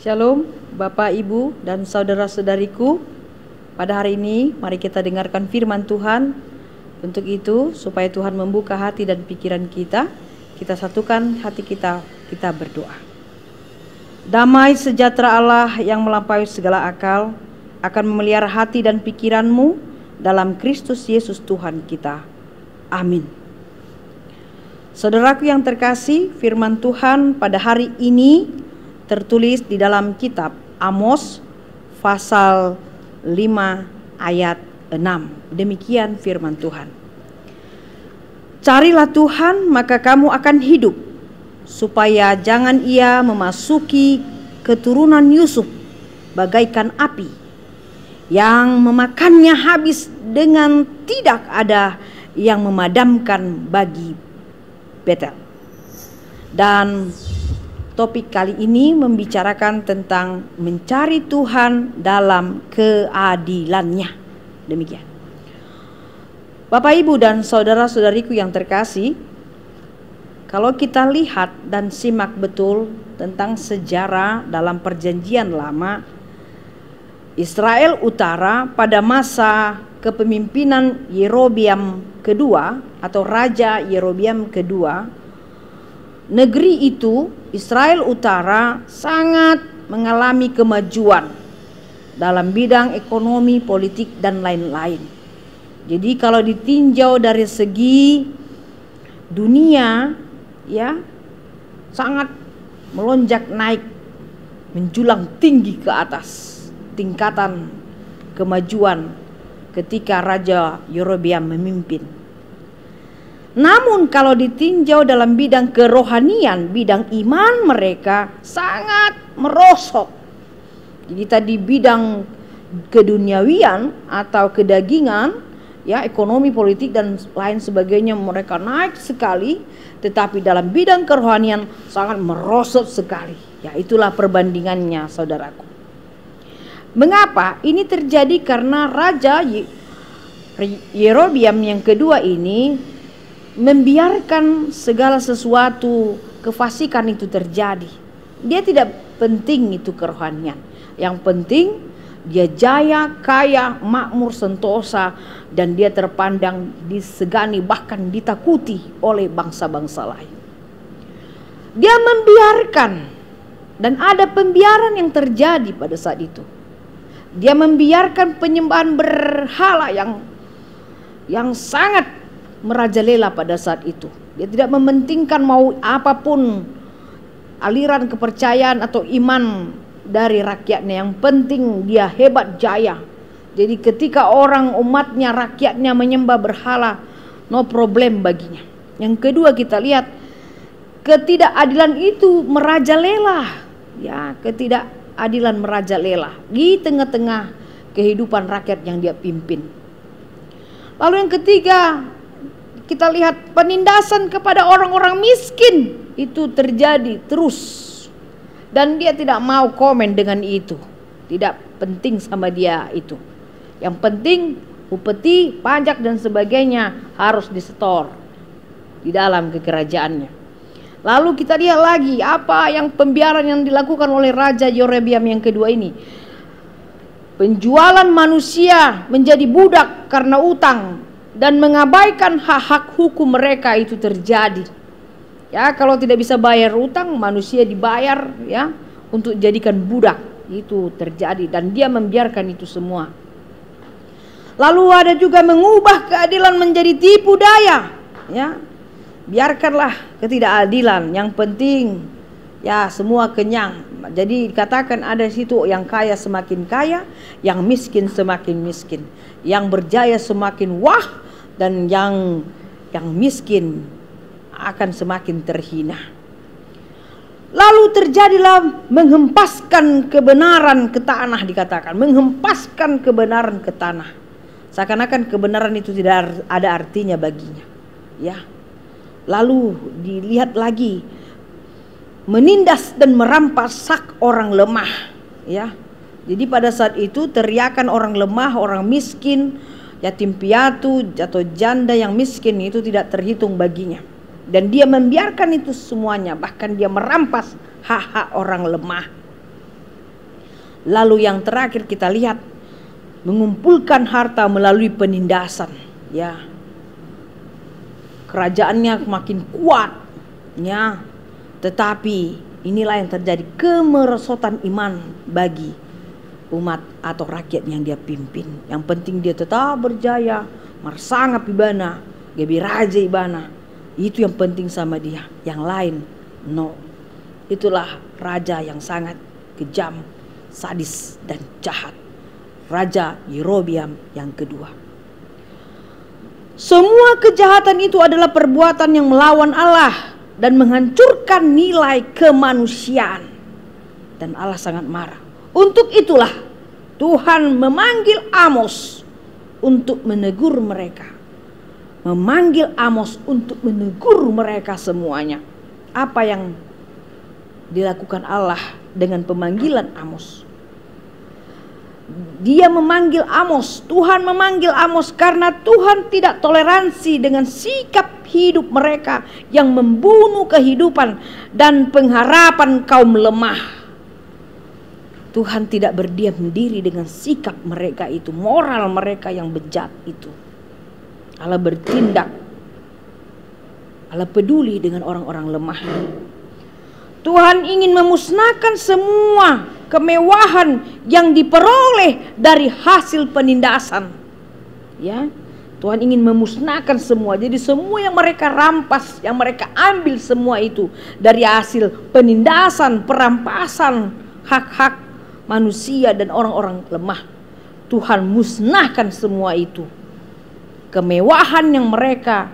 Shalom Bapak, Ibu, dan saudara-saudariku. Pada hari ini mari kita dengarkan firman Tuhan. Untuk itu supaya Tuhan membuka hati dan pikiran kita satukan hati kita berdoa. Damai sejahtera Allah yang melampaui segala akal akan memelihara hati dan pikiranmu dalam Kristus Yesus Tuhan kita. Amin. Saudaraku yang terkasih, firman Tuhan pada hari ini tertulis di dalam kitab Amos pasal 5 ayat 6. Demikian firman Tuhan. Carilah Tuhan maka kamu akan hidup, supaya jangan ia memasuki keturunan Yusuf bagaikan api yang memakannya habis dengan tidak ada yang memadamkan bagi Betel. Dan topik kali ini membicarakan tentang mencari Tuhan dalam keadilannya. Demikian. Bapak, Ibu, dan saudara-saudariku yang terkasih, kalau kita lihat dan simak betul tentang sejarah dalam perjanjian lama, Israel Utara pada masa kepemimpinan Yerobeam kedua atau Raja Yerobeam kedua, negeri itu, Israel Utara, sangat mengalami kemajuan dalam bidang ekonomi, politik, dan lain-lain. Jadi kalau ditinjau dari segi dunia, ya, sangat melonjak naik, menjulang tinggi ke atas tingkatan kemajuan ketika Raja Yerobeam memimpin. Namun kalau ditinjau dalam bidang kerohanian, bidang iman mereka sangat merosot. Jadi tadi bidang keduniawian atau kedagingan, ya, ekonomi, politik, dan lain sebagainya mereka naik sekali, tetapi dalam bidang kerohanian sangat merosot sekali. Ya, itulah perbandingannya, saudaraku. Mengapa? Ini terjadi karena Raja Yerobeam yang kedua ini membiarkan segala sesuatu kefasikan itu terjadi. Dia tidak penting itu kerohanian. Yang penting dia jaya, kaya, makmur, sentosa, dan dia terpandang, disegani, bahkan ditakuti oleh bangsa-bangsa lain. Dia membiarkan, dan ada pembiaran yang terjadi pada saat itu. Dia membiarkan penyembahan berhala yang sangat merajalela pada saat itu. Dia tidak mementingkan mau apapun aliran kepercayaan atau iman dari rakyatnya. Yang penting dia hebat jaya. Jadi ketika orang, umatnya, rakyatnya menyembah berhala, no problem baginya. Yang kedua, kita lihat ketidakadilan itu merajalela. Ya, ketidakadilan merajalela di tengah-tengah kehidupan rakyat yang dia pimpin. Lalu yang ketiga, kita lihat penindasan kepada orang-orang miskin itu terjadi terus, dan dia tidak mau komen dengan itu. Tidak penting sama dia itu. Yang penting upeti, pajak, dan sebagainya harus disetor di dalam kekerajaannya. Lalu kita lihat lagi apa yang pembiaran yang dilakukan oleh Raja Yerobeam yang kedua ini. Penjualan manusia menjadi budak karena utang dan mengabaikan hak-hak hukum mereka itu terjadi. Ya, kalau tidak bisa bayar utang, manusia dibayar, ya, untuk jadikan budak. Itu terjadi, dan dia membiarkan itu semua. Lalu ada juga mengubah keadilan menjadi tipu daya, ya. Biarkanlah ketidakadilan, yang penting ya semua kenyang. Jadi dikatakan ada situ yang kaya semakin kaya, yang miskin semakin miskin, yang berjaya semakin wah, dan yang miskin akan semakin terhina. Lalu terjadilah menghempaskan kebenaran ke tanah, dikatakan menghempaskan kebenaran ke tanah. Seakan-akan kebenaran itu tidak ada artinya baginya. Ya. Lalu dilihat lagi menindas dan merampas hak orang lemah. Ya. Jadi pada saat itu teriakan orang lemah, orang miskin, yatim piatu atau janda yang miskin itu tidak terhitung baginya. Dan dia membiarkan itu semuanya, bahkan dia merampas hak-hak orang lemah. Lalu yang terakhir kita lihat mengumpulkan harta melalui penindasan, ya. Kerajaannya makin kuat, ya. Tetapi inilah yang terjadi, kemerosotan iman bagi umat atau rakyat yang dia pimpin. Yang penting dia tetap berjaya, marsanga pibana, gebi raja ibana. Itu yang penting sama dia. Yang lain, no. Itulah raja yang sangat kejam, sadis dan jahat. Raja Yerobeam yang kedua. Semua kejahatan itu adalah perbuatan yang melawan Allah dan menghancurkan nilai kemanusiaan. Dan Allah sangat marah. Untuk itulah Tuhan memanggil Amos untuk menegur mereka. Memanggil Amos untuk menegur mereka semuanya. Apa yang dilakukan Allah dengan pemanggilan Amos? Dia memanggil Amos, Tuhan memanggil Amos karena Tuhan tidak toleransi dengan sikap hidup mereka yang membunuh kehidupan dan pengharapan kaum lemah. Tuhan tidak berdiam diri dengan sikap mereka itu, moral mereka yang bejat itu. Allah bertindak, Allah peduli dengan orang-orang lemah. Tuhan ingin memusnahkan semua kemewahan yang diperoleh dari hasil penindasan. Ya, Tuhan ingin memusnahkan semua. Jadi semua yang mereka rampas, yang mereka ambil semua itu dari hasil penindasan, perampasan hak-hak manusia dan orang-orang lemah. Tuhan musnahkan semua itu. Kemewahan yang mereka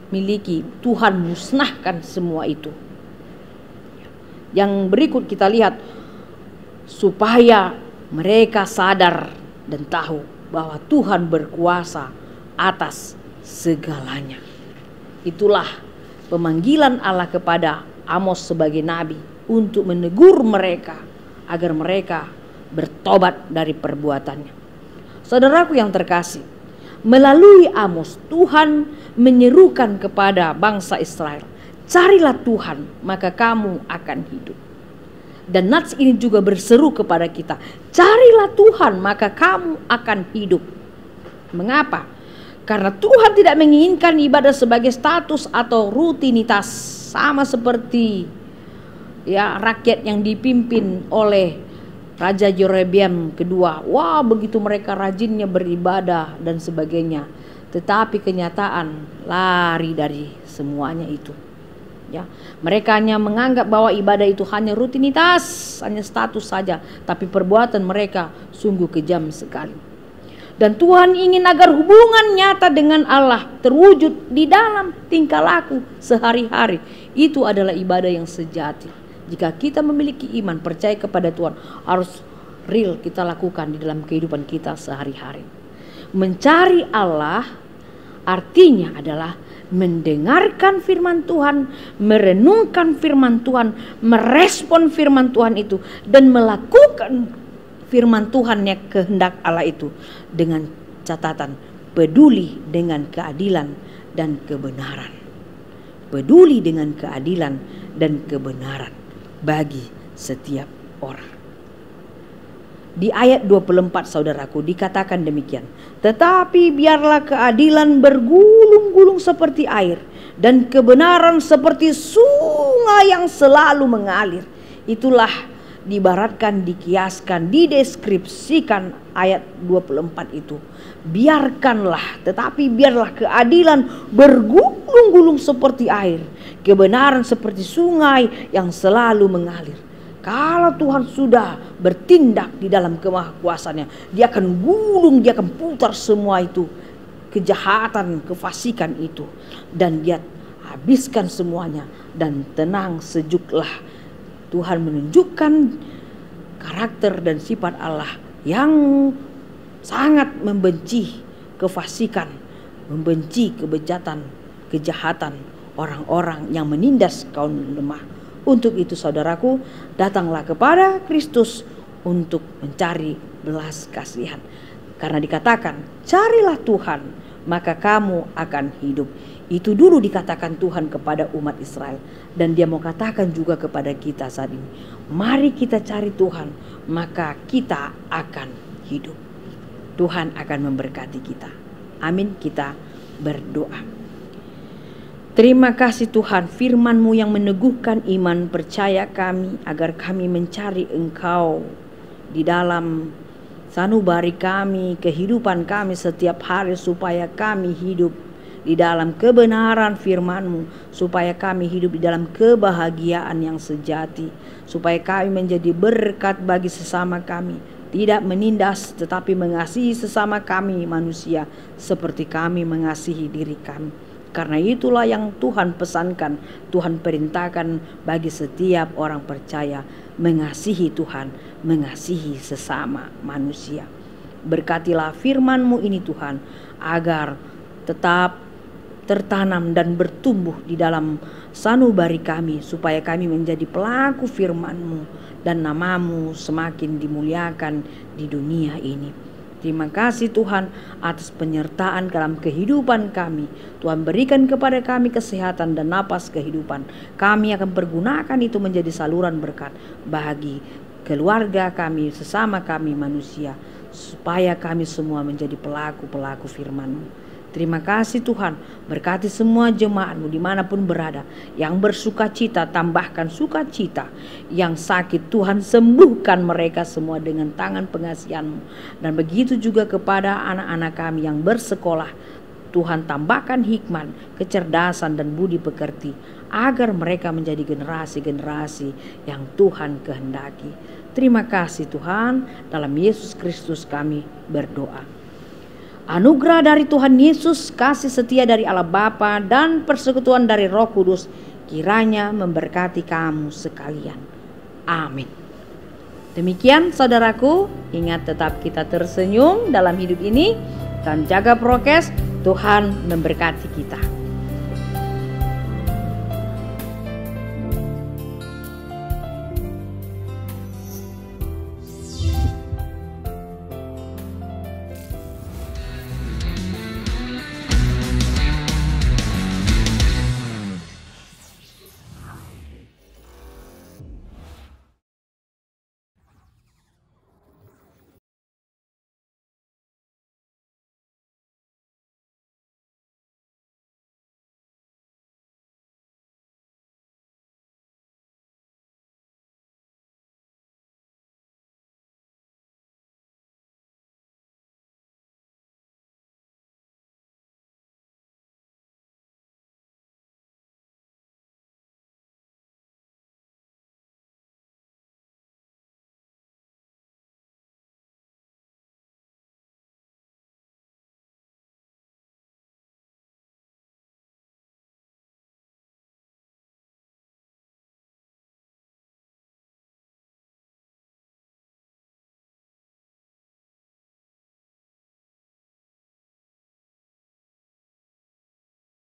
miliki, Tuhan musnahkan semua itu. Yang berikut kita lihat, supaya mereka sadar dan tahu bahwa Tuhan berkuasa atas segalanya. Itulah pemanggilan Allah kepada Amos sebagai nabi untuk menegur mereka agar mereka bertobat dari perbuatannya. Saudaraku yang terkasih, melalui Amos Tuhan menyerukan kepada bangsa Israel, carilah Tuhan maka kamu akan hidup. Dan nats ini juga berseru kepada kita, carilah Tuhan maka kamu akan hidup. Mengapa? Karena Tuhan tidak menginginkan ibadah sebagai status atau rutinitas, sama seperti ya rakyat yang dipimpin oleh Raja Yerobeam kedua. Wah, begitu mereka rajinnya beribadah dan sebagainya. Tetapi kenyataan lari dari semuanya itu. Ya, mereka hanya menganggap bahwa ibadah itu hanya rutinitas, hanya status saja, tapi perbuatan mereka sungguh kejam sekali. Dan Tuhan ingin agar hubungan nyata dengan Allah terwujud di dalam tingkah laku sehari-hari. Itu adalah ibadah yang sejati. Jika kita memiliki iman, percaya kepada Tuhan, harus real kita lakukan di dalam kehidupan kita sehari-hari. Mencari Allah artinya adalah mendengarkan firman Tuhan, merenungkan firman Tuhan, merespon firman Tuhan itu, dan melakukan firman Tuhan yang kehendak Allah itu dengan catatan peduli dengan keadilan dan kebenaran. Peduli dengan keadilan dan kebenaran bagi setiap orang. Di ayat 24 saudaraku dikatakan demikian. Tetapi biarlah keadilan bergulung-gulung seperti air dan kebenaran seperti sungai yang selalu mengalir. Itulah diibaratkan, dikiaskan, dideskripsikan ayat 24 itu. Biarkanlah, tetapi biarlah keadilan bergulung-gulung seperti air, kebenaran seperti sungai yang selalu mengalir. Kalau Tuhan sudah bertindak di dalam kemahakuasaannya, dia akan gulung, dia akan putar semua itu, kejahatan, kefasikan itu, dan dia habiskan semuanya, dan tenang sejuklah. Tuhan menunjukkan karakter dan sifat Allah yang sangat membenci kefasikan, membenci kebejatan, kejahatan orang-orang yang menindas kaum lemah. Untuk itu saudaraku, datanglah kepada Kristus untuk mencari belas kasihan. Karena dikatakan, carilah Tuhan maka kamu akan hidup. Itu dulu dikatakan Tuhan kepada umat Israel, dan Dia mau katakan juga kepada kita saat ini. Mari kita cari Tuhan, maka kita akan hidup. Tuhan akan memberkati kita. Amin. Kita berdoa. Terima kasih Tuhan, firman-Mu yang meneguhkan iman percaya kami, agar kami mencari Engkau di dalam sanubari kami, kehidupan kami setiap hari, supaya kami hidup di dalam kebenaran firman-Mu, supaya kami hidup di dalam kebahagiaan yang sejati, supaya kami menjadi berkat bagi sesama kami, tidak menindas tetapi mengasihi sesama kami manusia seperti kami mengasihi diri kami. Karena itulah yang Tuhan pesankan, Tuhan perintahkan bagi setiap orang percaya, mengasihi Tuhan, mengasihi sesama manusia. Berkatilah firman-Mu ini Tuhan, agar tetap tertanam dan bertumbuh di dalam sanubari kami, supaya kami menjadi pelaku firman-Mu dan nama-Mu semakin dimuliakan di dunia ini. Terima kasih Tuhan atas penyertaan dalam kehidupan kami. Tuhan berikan kepada kami kesehatan dan napas kehidupan. Kami akan pergunakan itu menjadi saluran berkat bagi keluarga kami, sesama kami manusia, supaya kami semua menjadi pelaku-pelaku firman-Mu. Terima kasih Tuhan, berkati semua jemaat-Mu dimanapun berada. Yang bersuka cita, tambahkan sukacita. Yang sakit, Tuhan sembuhkan mereka semua dengan tangan pengasihan-Mu. Dan begitu juga kepada anak-anak kami yang bersekolah, Tuhan tambahkan hikmat, kecerdasan dan budi pekerti, agar mereka menjadi generasi-generasi yang Tuhan kehendaki. Terima kasih Tuhan, dalam Yesus Kristus kami berdoa. Anugerah dari Tuhan Yesus, kasih setia dari Allah Bapa, dan persekutuan dari Roh Kudus kiranya memberkati kamu sekalian. Amin. Demikian saudaraku, ingat tetap kita tersenyum dalam hidup ini dan jaga prokes. Tuhan memberkati kita.